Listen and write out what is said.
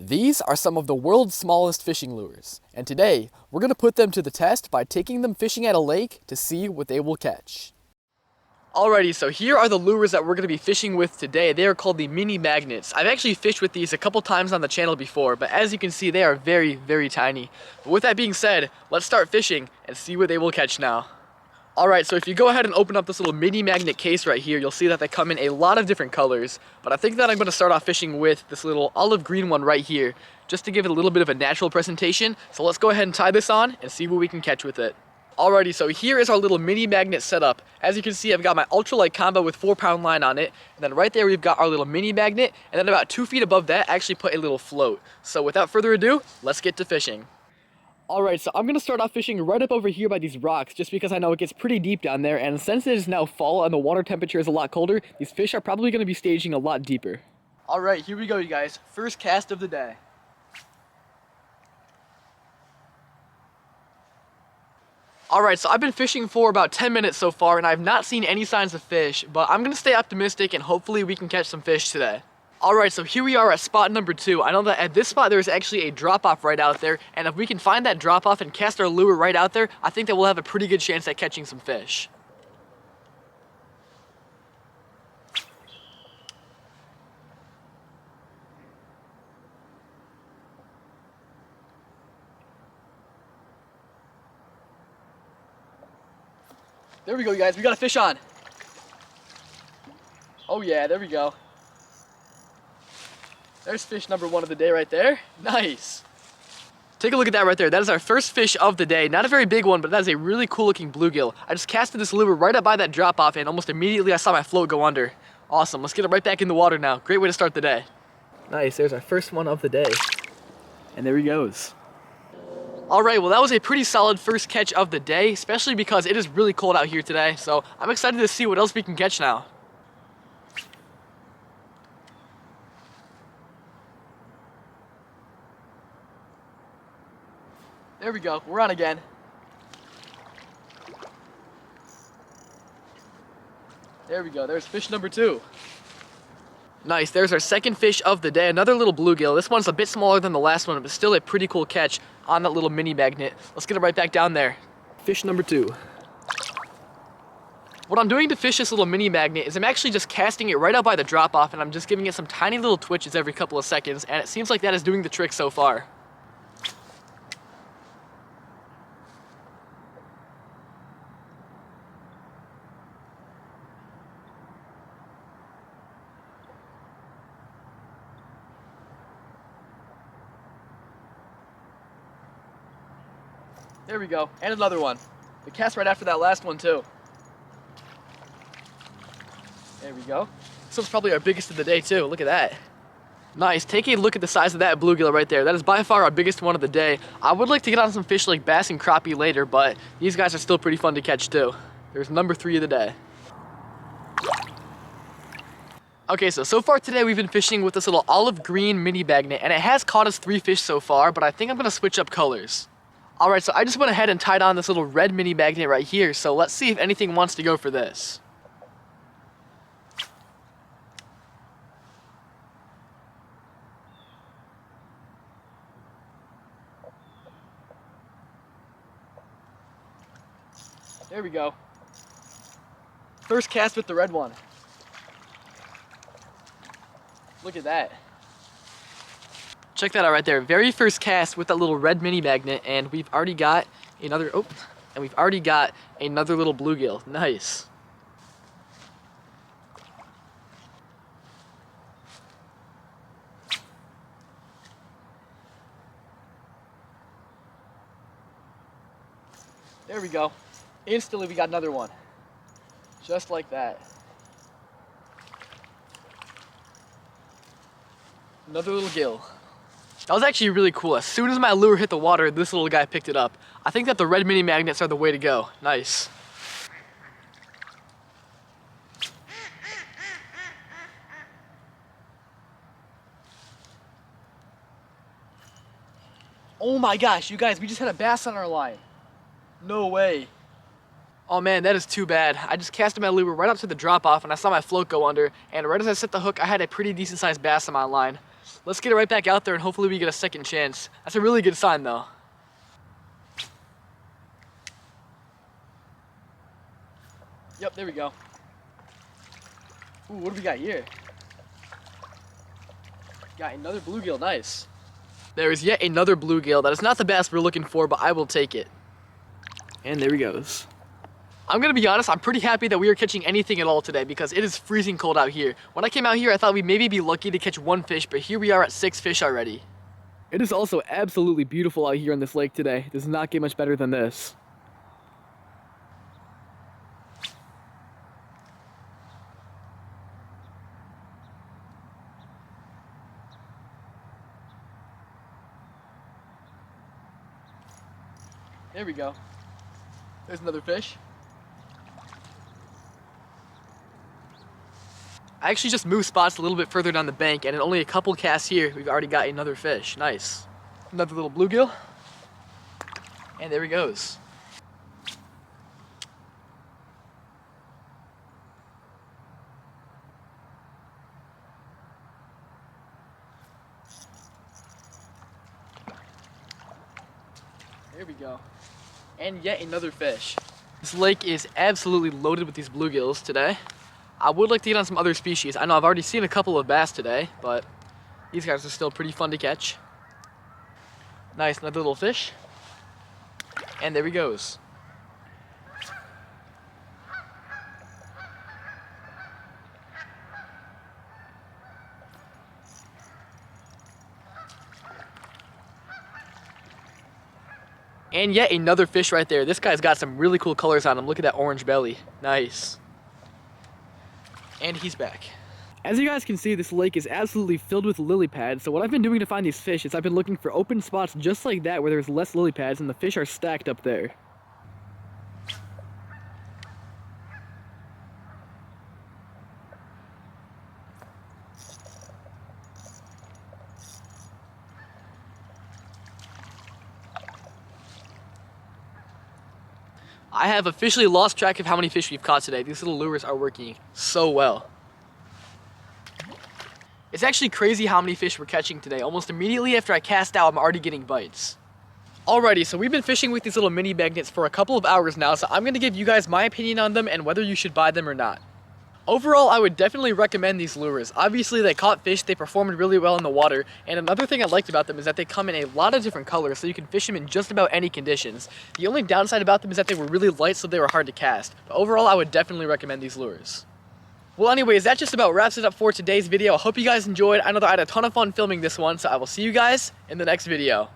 These are some of the world's smallest fishing lures, and today we're going to put them to the test by taking them fishing at a lake to see what they will catch. Alrighty, so here are the lures that we're going to be fishing with today. They are called the mini magnets. I've actually fished with these a couple times on the channel before, but as you can see, they are very, very tiny. But with that being said, let's start fishing and see what they will catch now. Alright, so if you go ahead and open up this little mini magnet case right here, you'll see that they come in a lot of different colors. But I think that I'm going to start off fishing with this little olive green one right here, just to give it a little bit of a natural presentation. So let's go ahead and tie this on and see what we can catch with it. Alrighty, so here is our little mini magnet setup. As you can see, I've got my ultralight combo with 4-pound line on it. And then right there we've got our little mini magnet. And then about 2 feet above that, I actually put a little float. So without further ado, let's get to fishing. Alright, so I'm going to start off fishing right up over here by these rocks, just because I know it gets pretty deep down there, and since it is now fall and the water temperature is a lot colder, these fish are probably going to be staging a lot deeper. Alright, here we go, you guys. First cast of the day. Alright, so I've been fishing for about 10 minutes so far, and I've not seen any signs of fish, but I'm going to stay optimistic, and hopefully we can catch some fish today. Alright, so here we are at spot number 2. I know that at this spot there's actually a drop-off right out there, and if we can find that drop-off and cast our lure right out there, I think that we'll have a pretty good chance at catching some fish. There we go, you guys. We got a fish on. Oh yeah, there we go. There's fish number 1 of the day right there. Nice. Take a look at that right there. That is our first fish of the day. Not a very big one, but that is a really cool looking bluegill. I just casted this lure right up by that drop off and almost immediately I saw my float go under. Awesome. Let's get it right back in the water now. Great way to start the day. Nice. There's our first one of the day. And there he goes. Alright, well that was a pretty solid first catch of the day, especially because it is really cold out here today. So I'm excited to see what else we can catch now. There we go, we're on again. There we go, there's fish number 2. Nice, there's our second fish of the day, another little bluegill. This one's a bit smaller than the last one, but still a pretty cool catch on that little mini magnet. Let's get it right back down there. Fish number 2. What I'm doing to fish this little mini magnet is I'm actually just casting it right out by the drop off and I'm just giving it some tiny little twitches every couple of seconds, and it seems like that is doing the trick so far. There we go, and another one. The cast right after that last one too. There we go. This one's probably our biggest of the day too, look at that. Nice, take a look at the size of that bluegill right there. That is by far our biggest one of the day. I would like to get on some fish like bass and crappie later, but these guys are still pretty fun to catch too. There's number 3 of the day. Okay, so far today we've been fishing with this little olive green mini magnet, and it has caught us 3 fish so far, but I think I'm gonna switch up colors. Alright, so I just went ahead and tied on this little red mini magnet right here, so let's see if anything wants to go for this. There we go. First cast with the red one. Look at that. Check that out right there. Very first cast with that little red mini magnet, and we've already got another little bluegill. Nice. There we go. Instantly we got another one. Just like that. Another little gill. That was actually really cool. As soon as my lure hit the water, this little guy picked it up. I think that the red mini magnets are the way to go. Nice. Oh my gosh, you guys, we just had a bass on our line. No way. Oh man, that is too bad. I just casted my lure right up to the drop off and I saw my float go under, and right as I set the hook, I had a pretty decent sized bass on my line. Let's get it right back out there and hopefully we get a second chance. That's a really good sign though. Yep, there we go. Ooh, what do we got here? Got another bluegill, nice. There is yet another bluegill. That is not the bass we're looking for, but I will take it. And there he goes. I'm gonna be honest, I'm pretty happy that we are catching anything at all today because it is freezing cold out here. When I came out here, I thought we'd maybe be lucky to catch one fish, but here we are at 6 fish already. It is also absolutely beautiful out here on this lake today. It does not get much better than this. There we go. There's another fish. I actually just moved spots a little bit further down the bank, and in only a couple casts here, we've already got another fish. Nice. Another little bluegill. And there he goes. There we go. And yet another fish. This lake is absolutely loaded with these bluegills today. I would like to get on some other species. I know I've already seen a couple of bass today, but these guys are still pretty fun to catch. Nice, another little fish. And there he goes. And yet another fish right there. This guy's got some really cool colors on him. Look at that orange belly. Nice. And he's back. As you guys can see, this lake is absolutely filled with lily pads. So what I've been doing to find these fish is I've been looking for open spots just like that where there's less lily pads and the fish are stacked up there. I have officially lost track of how many fish we've caught today. These little lures are working so well. It's actually crazy how many fish we're catching today. Almost immediately after I cast out, I'm already getting bites. Alrighty, so we've been fishing with these little mini magnets for a couple of hours now, so I'm going to give you guys my opinion on them and whether you should buy them or not. Overall, I would definitely recommend these lures. Obviously, they caught fish, they performed really well in the water, and another thing I liked about them is that they come in a lot of different colors, so you can fish them in just about any conditions. The only downside about them is that they were really light, so they were hard to cast. But overall, I would definitely recommend these lures. Well, anyways, that just about wraps it up for today's video. I hope you guys enjoyed. I know that I had a ton of fun filming this one, so I will see you guys in the next video.